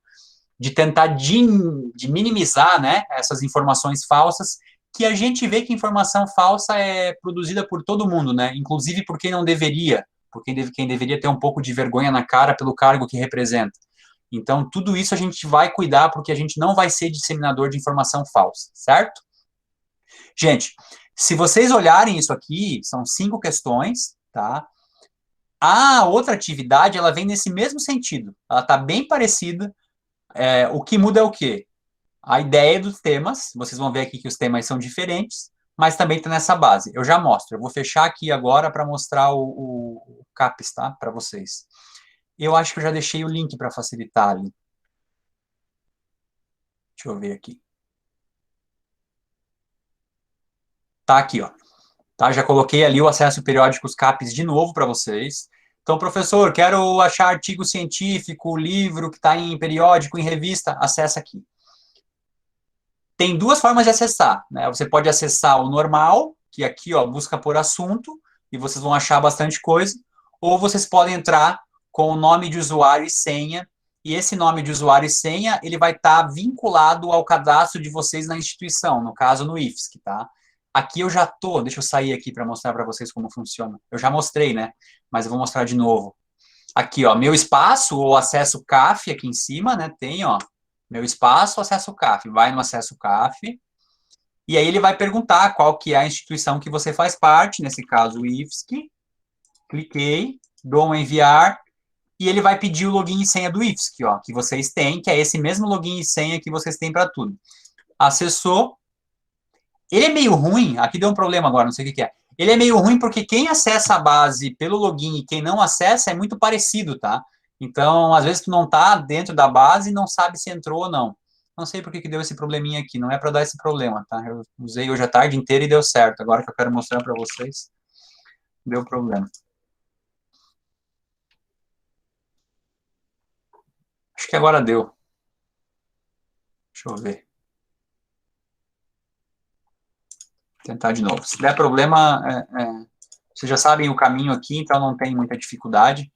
de tentar de minimizar, né, essas informações falsas, que a gente vê que informação falsa é produzida por todo mundo, né, inclusive por quem não deveria, por quem deveria ter um pouco de vergonha na cara pelo cargo que representa. Então, tudo isso a gente vai cuidar, porque a gente não vai ser disseminador de informação falsa, certo? Gente, se vocês olharem isso aqui, são 5 questões, tá? A outra atividade, ela vem nesse mesmo sentido. Ela está bem parecida. O que muda é o quê? A ideia dos temas. Vocês vão ver aqui que os temas são diferentes, mas também está nessa base. Eu já mostro. Eu vou fechar aqui agora para mostrar o CAPES, tá? Para vocês. Eu acho que eu já deixei o link para facilitar ali. Deixa eu ver aqui. Tá aqui, ó. Tá? Já coloquei ali o acesso periódico aos CAPES de novo para vocês. Então, professor, quero achar artigo científico, livro que está em periódico, em revista, acessa aqui. Tem duas formas de acessar, né? Você pode acessar o normal, que aqui, ó, busca por assunto, e vocês vão achar bastante coisa, ou vocês podem entrar com o nome de usuário e senha, e esse nome de usuário e senha, ele vai estar vinculado ao cadastro de vocês na instituição, no caso no IFSC, tá? Aqui eu já tô, deixa eu sair aqui para mostrar para vocês como funciona. Eu já mostrei, né? Mas eu vou mostrar de novo. Aqui, ó, meu espaço ou acesso CAF aqui em cima, né? Tem, ó, meu espaço, acesso CAF. Vai no acesso CAF. E aí ele vai perguntar qual que é a instituição que você faz parte, nesse caso o IFSC. Cliquei, dou um enviar, e ele vai pedir o login e senha do IFSC, ó, que vocês têm, que é esse mesmo login e senha que vocês têm para tudo. Acessou. Ele é meio ruim, aqui deu um problema agora, não sei o que é. Ele é meio ruim porque quem acessa a base pelo login e quem não acessa é muito parecido, tá? Então, às vezes tu não tá dentro da base e não sabe se entrou ou não. Não sei por que que deu esse probleminha aqui, não é para dar esse problema, tá? Eu usei hoje a tarde inteira e deu certo. Agora que eu quero mostrar para vocês, deu problema. Acho que agora deu. Deixa eu ver. Tentar de novo. Se der problema, vocês já sabem o caminho aqui, então não tem muita dificuldade.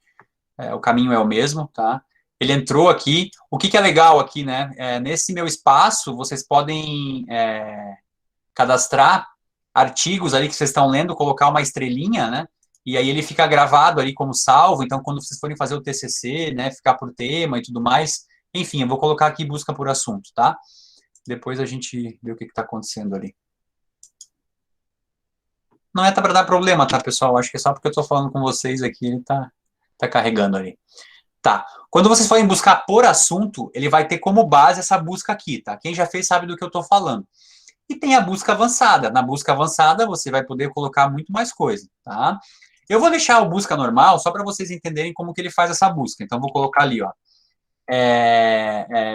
O caminho é o mesmo, tá? Ele entrou aqui. O que é legal aqui, né? Nesse meu espaço, vocês podem cadastrar artigos ali que vocês estão lendo, colocar uma estrelinha, né? E aí ele fica gravado ali como salvo. Então, quando vocês forem fazer o TCC, né? Ficar por tema e tudo mais. Enfim, eu vou colocar aqui busca por assunto, tá? Depois a gente vê o que está acontecendo ali. Não é para dar problema, tá, pessoal? Acho que é só porque eu estou falando com vocês aqui, ele tá carregando ali. Tá. Quando vocês forem buscar por assunto, ele vai ter como base essa busca aqui, tá? Quem já fez sabe do que eu estou falando. E tem a busca avançada. Na busca avançada, você vai poder colocar muito mais coisa, tá? Eu vou deixar o busca normal só para vocês entenderem como que ele faz essa busca. Então, vou colocar ali, ó.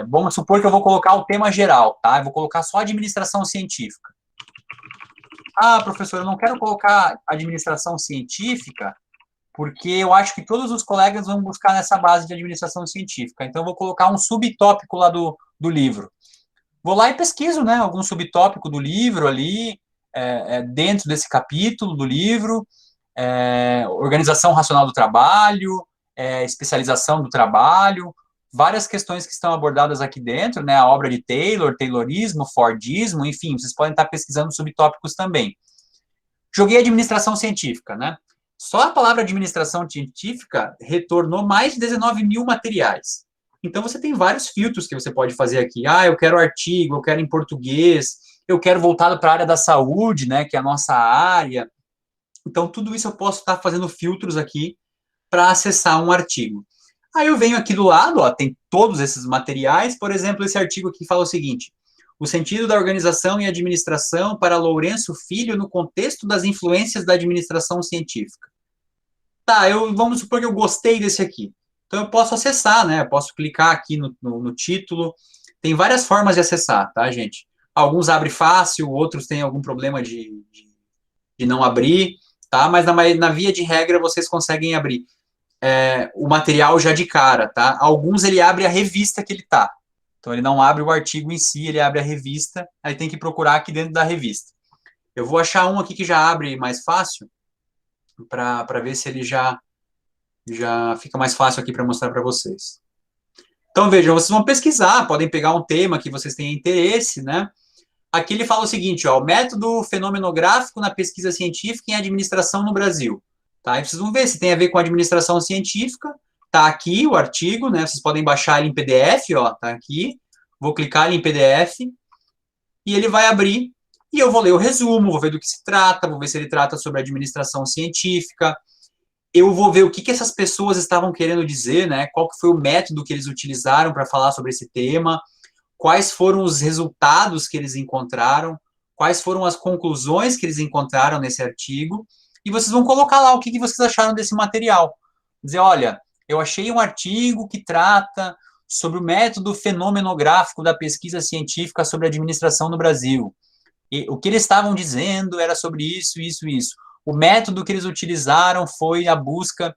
Vamos supor que eu vou colocar o tema geral, tá? Eu vou colocar só administração científica. Ah, professor, eu não quero colocar administração científica porque eu acho que todos os colegas vão buscar nessa base de administração científica. Então, eu vou colocar um subtópico lá do livro. Vou lá e pesquiso, né, algum subtópico do livro ali, dentro desse capítulo do livro, organização racional do trabalho, especialização do trabalho, várias questões que estão abordadas aqui dentro, né, a obra de Taylor, Taylorismo, Fordismo, enfim, vocês podem estar pesquisando subtópicos também. Joguei administração científica, né? Só a palavra administração científica retornou mais de 19 mil materiais. Então, você tem vários filtros que você pode fazer aqui. Ah, eu quero artigo, eu quero em português, eu quero voltado para a área da saúde, né, que é a nossa área. Então, tudo isso eu posso estar fazendo filtros aqui para acessar um artigo. Aí eu venho aqui do lado, ó, tem todos esses materiais. Por exemplo, esse artigo aqui fala o seguinte: o sentido da organização e administração para Lourenço Filho no contexto das influências da administração científica. Tá, vamos supor que eu gostei desse aqui. Então, eu posso acessar, né? Eu posso clicar aqui no título. Tem várias formas de acessar, tá, gente? Alguns abrem fácil, outros têm algum problema de não abrir, tá? Mas na via de regra, vocês conseguem abrir o material já de cara, tá? Alguns ele abre a revista que ele tá. Então, ele não abre o artigo em si, ele abre a revista, aí tem que procurar aqui dentro da revista. Eu vou achar um aqui que já abre mais fácil, para ver se ele já fica mais fácil aqui para mostrar para vocês. Então, vejam, vocês vão pesquisar, podem pegar um tema que vocês tenham interesse, né? Aqui ele fala o seguinte, ó, o método fenomenográfico na pesquisa científica em administração no Brasil. Tá? Aí vocês vão ver se tem a ver com administração científica. Tá aqui o artigo, né? Vocês podem baixar ele em PDF, ó, tá aqui. Vou clicar ali em PDF e ele vai abrir e eu vou ler o resumo, vou ver do que se trata, vou ver se ele trata sobre administração científica. Eu vou ver o que essas pessoas estavam querendo dizer, né? Qual que foi o método que eles utilizaram para falar sobre esse tema, quais foram os resultados que eles encontraram, quais foram as conclusões que eles encontraram nesse artigo, e vocês vão colocar lá o que vocês acharam desse material. Dizer, olha, eu achei um artigo que trata sobre o método fenomenográfico da pesquisa científica sobre administração no Brasil. E o que eles estavam dizendo era sobre isso, isso, isso. O método que eles utilizaram foi a busca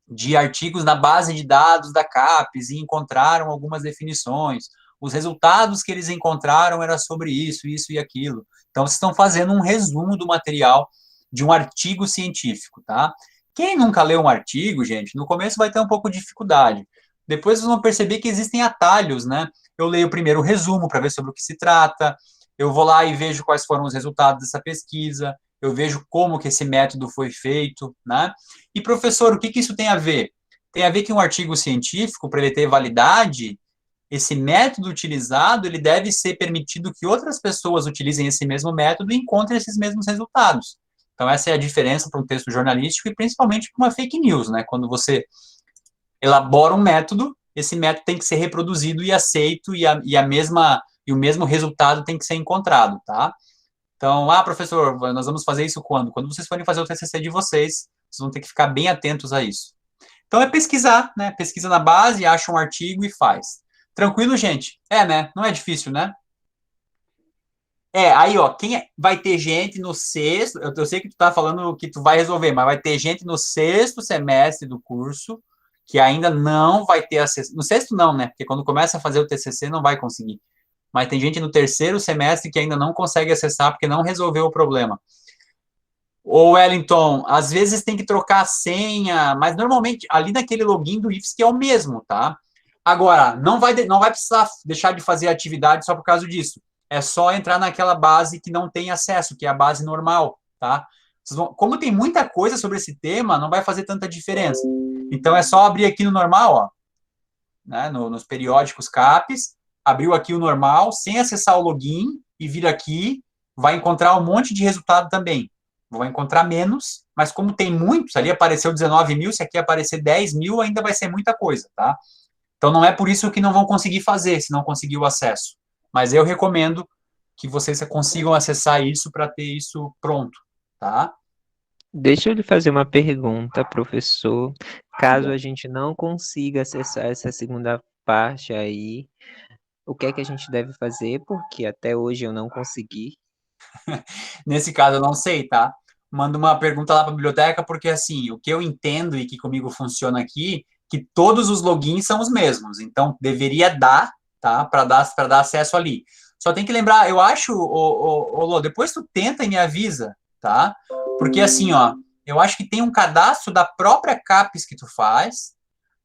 de artigos na base de dados da CAPES e encontraram algumas definições. Os resultados que eles encontraram era sobre isso, isso e aquilo. Então, vocês estão fazendo um resumo do material de um artigo científico, tá? Quem nunca leu um artigo, gente, no começo vai ter um pouco de dificuldade. Depois vocês vão perceber que existem atalhos, né? Eu leio primeiro o resumo para ver sobre o que se trata, eu vou lá e vejo quais foram os resultados dessa pesquisa, eu vejo como que esse método foi feito, né? E, professor, o que isso tem a ver? Tem a ver que um artigo científico, para ele ter validade, esse método utilizado, ele deve ser permitido que outras pessoas utilizem esse mesmo método e encontrem esses mesmos resultados. Então, essa é a diferença para um texto jornalístico e principalmente para uma fake news, né? Quando você elabora um método, esse método tem que ser reproduzido e aceito e o mesmo resultado tem que ser encontrado, tá? Então, professor, nós vamos fazer isso quando? Quando vocês forem fazer o TCC de vocês, vocês vão ter que ficar bem atentos a isso. Então, é pesquisar, né? Pesquisa na base, acha um artigo e faz. Tranquilo, gente? Né? Não é difícil, né? Aí, ó, vai ter gente no sexto, eu sei que tu tá falando que tu vai resolver, mas vai ter gente no sexto semestre do curso que ainda não vai ter acesso. No sexto não, né? Porque quando começa a fazer o TCC não vai conseguir. Mas tem gente no terceiro semestre que ainda não consegue acessar porque não resolveu o problema. Ô, Wellington, às vezes tem que trocar a senha, mas normalmente ali naquele login do IFSC é o mesmo, tá? Agora, não vai precisar deixar de fazer atividade só por causa disso. É só entrar naquela base que não tem acesso, que é a base normal, tá? Como tem muita coisa sobre esse tema, não vai fazer tanta diferença. Então, é só abrir aqui no normal, ó, né, nos periódicos CAPES, abriu aqui o normal, sem acessar o login, e vir aqui, vai encontrar um monte de resultado também. Vai encontrar menos, mas como tem muitos, ali apareceu 19 mil, se aqui aparecer 10 mil, ainda vai ser muita coisa, tá? Então, não é por isso que não vão conseguir fazer, se não conseguir o acesso. Mas eu recomendo que vocês consigam acessar isso para ter isso pronto, tá? Deixa eu lhe fazer uma pergunta, professor. Caso a gente não consiga acessar essa segunda parte aí, o que é que a gente deve fazer? Porque até hoje eu não consegui. Nesse caso, eu não sei, tá? Manda uma pergunta lá para a biblioteca, porque, assim, o que eu entendo e que comigo funciona aqui, que todos os logins são os mesmos. Então, deveria dar, tá? Para dar acesso ali. Só tem que lembrar, eu acho, Lô, depois tu tenta e me avisa, tá? Porque, assim, ó, eu acho que tem um cadastro da própria CAPES que tu faz,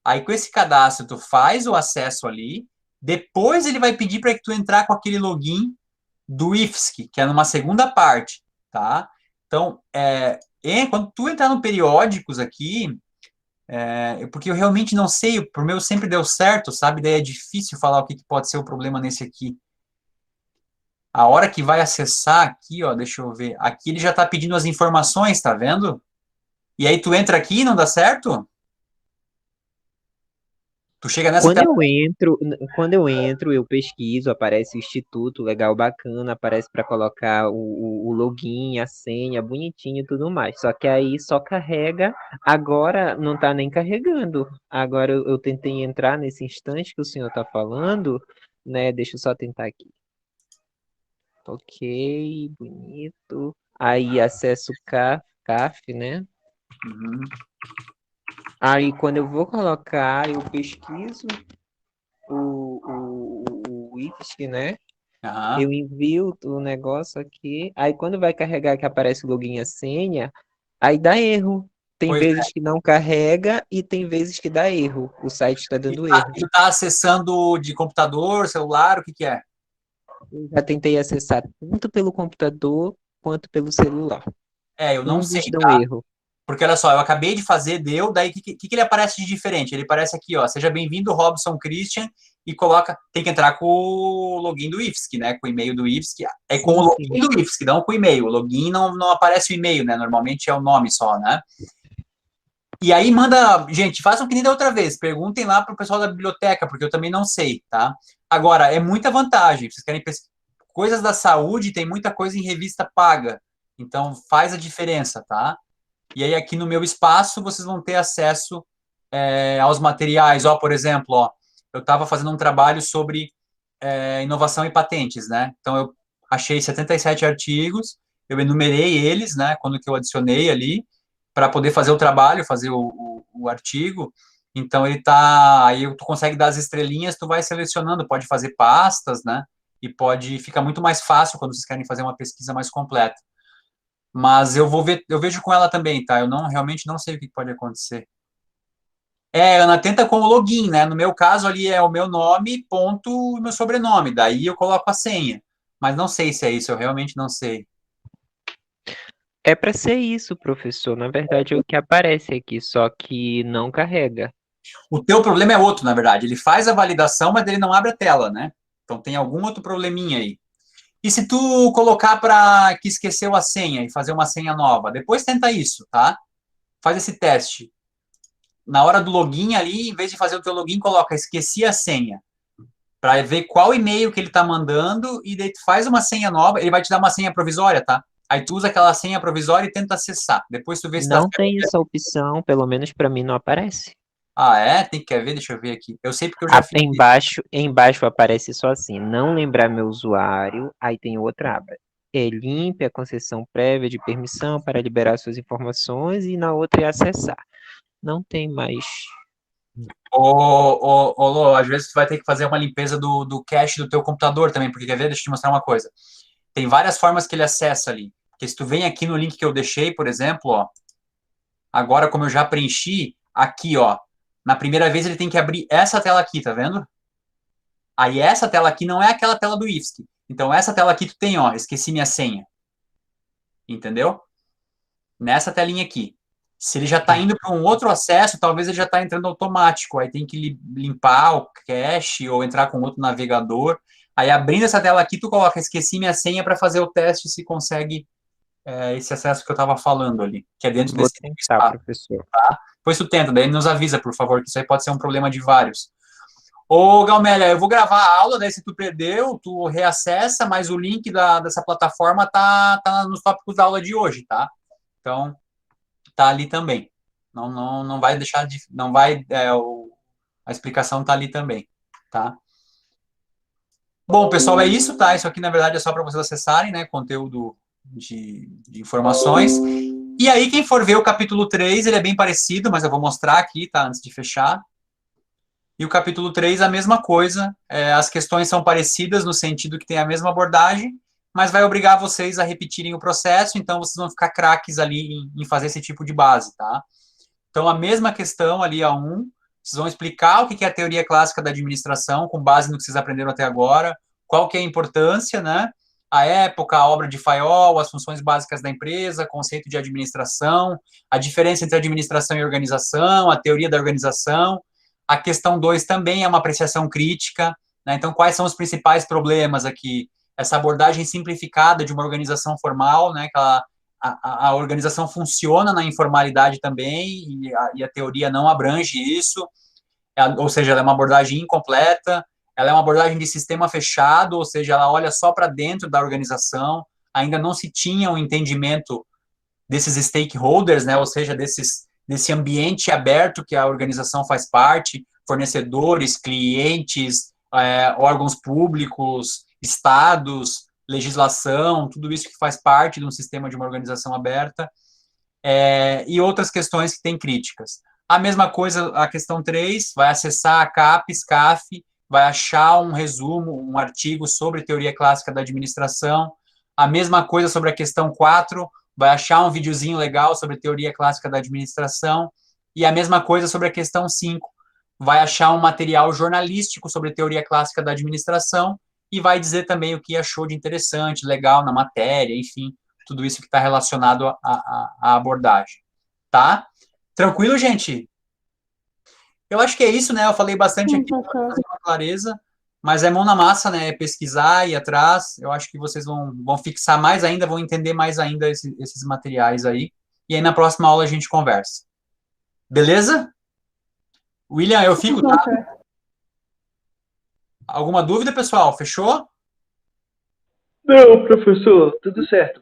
aí com esse cadastro tu faz o acesso ali, depois ele vai pedir para que tu entrar com aquele login do IFSC, que é numa segunda parte, tá? Então, quando tu entrar no periódicos aqui, porque eu realmente não sei, o meu sempre deu certo, sabe? Daí é difícil falar o que pode ser o problema nesse aqui. A hora que vai acessar aqui, ó, deixa eu ver, aqui ele já está pedindo as informações, tá vendo? E aí tu entra aqui e não dá certo? Tu chega nessa tela. Quando eu entro, eu pesquiso, aparece o instituto, legal, bacana, aparece para colocar o login, a senha, bonitinho e tudo mais. Só que aí só carrega, agora não tá nem carregando. Agora eu tentei entrar nesse instante que o senhor tá falando, né? Deixa eu só tentar aqui. Ok, bonito. Aí acesso CAF, né? Uhum. Aí quando eu vou colocar, eu pesquiso o IFSC, né? Uhum. Eu envio o negócio aqui. Aí quando vai carregar que aparece o login e a senha, aí dá erro. Tem Pois vezes que não carrega e tem vezes que dá erro. O site está dando erro. tu tá acessando de computador, celular, o que é? Eu já tentei acessar tanto pelo computador quanto pelo celular. Eu não sei, Ambos dão tá? erro. Porque olha só, eu acabei de fazer, daí o que ele aparece de diferente? Ele aparece aqui, ó, seja bem-vindo, Robson Christian, e coloca, tem que entrar com o login do IFSC, né, com o e-mail do IFSC, com o login do IFSC, não com o e-mail, o login não aparece o e-mail, né, normalmente é o nome só, né. E aí manda, gente, façam que nem da outra vez, perguntem lá pro pessoal da biblioteca, porque eu também não sei, tá. Agora, é muita vantagem, vocês querem coisas da saúde, tem muita coisa em revista paga. Então, faz a diferença, tá? E aí, aqui no meu espaço, vocês vão ter acesso aos materiais. Ó, por exemplo, ó, eu estava fazendo um trabalho sobre inovação e patentes, né? Então, eu achei 77 artigos, eu enumerei eles, né, quando que eu adicionei ali, para poder fazer o trabalho, fazer o artigo. Então, ele tá, aí tu consegue dar as estrelinhas, tu vai selecionando, pode fazer pastas, né, e pode, fica muito mais fácil quando vocês querem fazer uma pesquisa mais completa. Mas eu vou ver, eu vejo com ela também, tá? Eu não, realmente não sei o que pode acontecer. Ana, tenta com o login, né? No meu caso ali é o meu nome, ponto, meu sobrenome. Daí eu coloco a senha. Mas não sei se é isso, eu realmente não sei. É para ser isso, professor. Na verdade, é o que aparece aqui, só que não carrega. O teu problema é outro, na verdade. Ele faz a validação, mas ele não abre a tela, né? Então tem algum outro probleminha aí. E se tu colocar para que esqueceu a senha e fazer uma senha nova, depois tenta isso, tá? Faz esse teste. Na hora do login ali, em vez de fazer o teu login, coloca esqueci a senha. Para ver qual e-mail que ele está mandando e daí tu faz uma senha nova, ele vai te dar uma senha provisória, tá? Aí tu usa aquela senha provisória e tenta acessar. Depois tu vê se está Não certo. tem essa opção, pelo menos para mim não aparece. Ah, é? Tem que ver, deixa eu ver aqui. Eu sei porque eu já fiz isso. Embaixo aparece só assim, não lembrar meu usuário, aí tem outra aba. Limpe a concessão prévia de permissão para liberar suas informações e na outra é acessar. Não tem mais. Lô, às vezes tu vai ter que fazer uma limpeza do cache do teu computador também, porque quer ver? Deixa eu te mostrar uma coisa. Tem várias formas que ele acessa ali. Porque se tu vem aqui no link que eu deixei, por exemplo, ó, agora como eu já preenchi, aqui, ó, na primeira vez ele tem que abrir essa tela aqui, tá vendo? Aí essa tela aqui não é aquela tela do IFSC. Então essa tela aqui tu tem, ó, esqueci minha senha. Entendeu? Nessa telinha aqui. Se ele já está indo para um outro acesso, talvez ele já está entrando automático. Aí tem que limpar o cache ou entrar com outro navegador. Aí abrindo essa tela aqui, tu coloca esqueci minha senha para fazer o teste se consegue esse acesso que eu estava falando ali, que é dentro Vou desse tentar, espaço. professor. Depois tu tenta, daí nos avisa, por favor, que isso aí pode ser um problema de vários. Ô, Galmélia, eu vou gravar a aula, daí se tu perdeu, tu reacessa, mas o link dessa plataforma tá nos tópicos da aula de hoje, tá? Então, tá ali também. Não vai deixar de. Não vai. A explicação tá ali também, tá? Bom, pessoal, é isso, tá? Isso aqui, na verdade, é só para vocês acessarem, né? Conteúdo de informações. E aí, quem for ver o capítulo 3 ele é bem parecido, mas eu vou mostrar aqui, tá? Antes de fechar. E o capítulo 3 a mesma coisa. As questões são parecidas no sentido que tem a mesma abordagem, mas vai obrigar vocês a repetirem o processo, então vocês vão ficar craques ali em fazer esse tipo de base, tá? Então, a mesma questão ali, a 1, vocês vão explicar o que é a teoria clássica da administração, com base no que vocês aprenderam até agora, qual que é a importância, né? A época, a obra de Fayol, as funções básicas da empresa, conceito de administração, a diferença entre administração e organização, a teoria da organização. A questão 2 também é uma apreciação crítica, né? Então, quais são os principais problemas aqui? Essa abordagem simplificada de uma organização formal, né? Que a organização funciona na informalidade também, e a teoria não abrange isso, ou seja, ela é uma abordagem incompleta, ela é uma abordagem de sistema fechado, ou seja, ela olha só para dentro da organização, ainda não se tinha um entendimento desses stakeholders, né, ou seja, desse ambiente aberto que a organização faz parte, fornecedores, clientes, órgãos públicos, estados, legislação, tudo isso que faz parte de um sistema de uma organização aberta, e outras questões que têm críticas. A mesma coisa, a questão 3, vai acessar a CAP, SCAF, vai achar um resumo, um artigo sobre teoria clássica da administração. A mesma coisa sobre a questão 4, vai achar um videozinho legal sobre teoria clássica da administração. E a mesma coisa sobre a questão 5, vai achar um material jornalístico sobre teoria clássica da administração e vai dizer também o que achou de interessante, legal na matéria, enfim, tudo isso que está relacionado à abordagem, tá? Tranquilo, gente? Eu acho que é isso, né? Eu falei bastante aqui para fazer uma clareza, mas é mão na massa, né? É pesquisar, ir atrás. Eu acho que vocês vão fixar mais ainda, vão entender mais ainda esses materiais aí. E aí na próxima aula a gente conversa. Beleza? William, eu fico, tá? Alguma dúvida, pessoal? Fechou? Não, professor, tudo certo.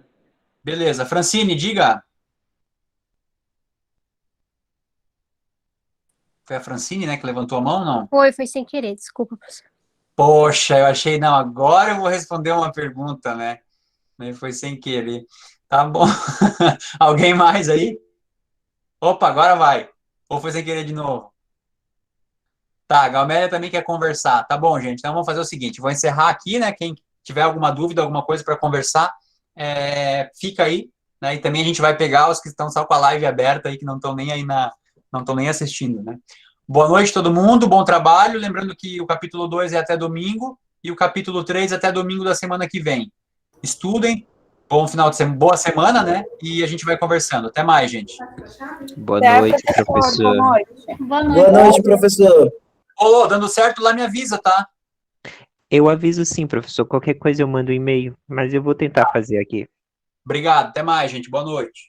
Beleza. Francine, diga. Foi a Francine, né, que levantou a mão, não? Foi sem querer, desculpa, professor. Poxa, eu achei, não, agora eu vou responder uma pergunta, né? Foi sem querer. Tá bom. Alguém mais aí? Opa, agora vai. Ou foi sem querer de novo? Tá, a Galmélia também quer conversar. Tá bom, gente. Então vamos fazer o seguinte: vou encerrar aqui, né? Quem tiver alguma dúvida, alguma coisa para conversar, fica aí, né? E também a gente vai pegar os que estão só com a live aberta aí, que não estão nem aí não estão nem assistindo, né? Boa noite, todo mundo, bom trabalho. Lembrando que o capítulo 2 é até domingo e o capítulo 3 até domingo da semana que vem. Estudem, bom final de semana, boa semana, né? E a gente vai conversando. Até mais, gente. Boa noite, professor. Boa noite. Boa noite, professor. Ô, dando certo, lá me avisa, tá? Eu aviso sim, professor. Qualquer coisa eu mando um e-mail, mas eu vou tentar fazer aqui. Obrigado, até mais, gente. Boa noite.